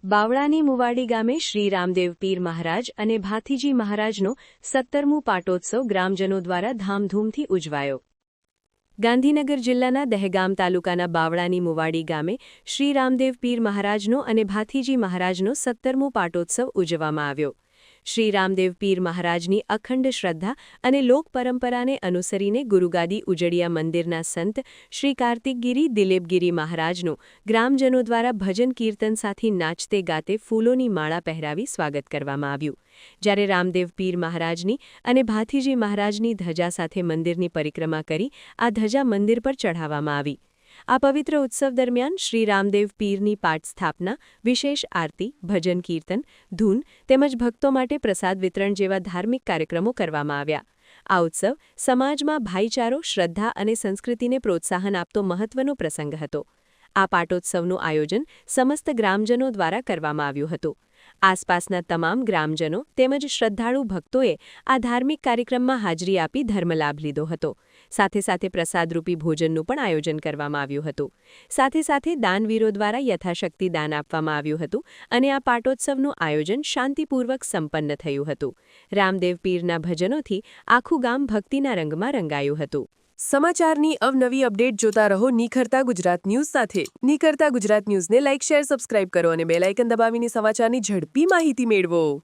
બાવળાની મુવાડી ગામે શ્રી રામદેવ પીર મહારાજ અને ભાથીજી મહારાજનો 17મું પાટોત્સવ ગ્રામજનો દ્વારા ધામધૂમથી ઉજવાયો। ગાંધીનગર જિલ્લાના દહેગામ તાલુકાના બાવળાની મુવાડી ગામે શ્રી રામદેવ પીર મહારાજનો અને ભાથીજી મહારાજનો 17મો પાટોત્સવ ઉજવવામાં આવ્યો। શ્રી રામદેવ પીર મહારાજની અખંડ શ્રદ્ધા અને લોક પરંપરાને અનુસરીને ગુરુગાદી ઉજળિયા મંદિરના સંત શ્રી કાર્તિકગીરી દિલીપગીરી મહારાજનું ગ્રામજનો દ્વારા ભજન કીર્તન સાથે નાચતે ગાતે ફૂલોની માળા પહેરાવી સ્વાગત કરવામાં આવ્યું। જ્યારે રામદેવ પીર મહારાજની અને ભાથીજી મહારાજની ધજા સાથે મંદિરની પરિક્રમા કરી આ ધજા મંદિર પર ચઢાવવામાં આવી। આ પવિત્ર ઉત્સવ દરમિયાન શ્રી રામદેવ પીરની પાઠ સ્થાપના, વિશેષ આરતી, ભજન કીર્તન, ધૂન તેમજ ભક્તો માટે પ્રસાદ વિતરણ જેવા ધાર્મિક કાર્યક્રમો કરવામાં આવ્યા। આ ઉત્સવ સમાજમાં ભાઈચારો, શ્રદ્ધા અને સંસ્કૃતિને પ્રોત્સાહન આપતો મહત્વનો પ્રસંગ હતો। આ પાટોત્સવનું આયોજન સમસ્ત ગ્રામજનો દ્વારા કરવામાં આવ્યું હતું। આસપાસના તમામ ગ્રામજનો તેમજ શ્રદ્ધાળુ ભક્તોએ આ ધાર્મિક કાર્યક્રમમાં હાજરી આપી ધર્મલાભ લીધો હતો। સાથે સાથે પ્રસાદરૂપી ભોજનનું પણ આયોજન કરવામાં આવ્યું હતું। સાથે સાથે દાનવીરો દ્વારા યથાશક્તિ દાન આપવામાં આવ્યું હતું અને આ પાટોત્સવનું આયોજન શાંતિપૂર્વક સંપન્ન થયું હતું। રામદેવ પીરના ભજનોથી આખું ગામ ભક્તિના રંગમાં રંગાયું હતું। સમાચારની અવનવી અપડેટ જોતા રહો નિખરતા ગુજરાત ન્યૂઝ સાથે। નિખરતા ગુજરાત ન્યૂઝને લાઇક, શેર, સબસ્ક્રાઇબ કરો અને બેલ આઇકન દબાવીને સમાચારની ઝડપી માહિતી મેળવો।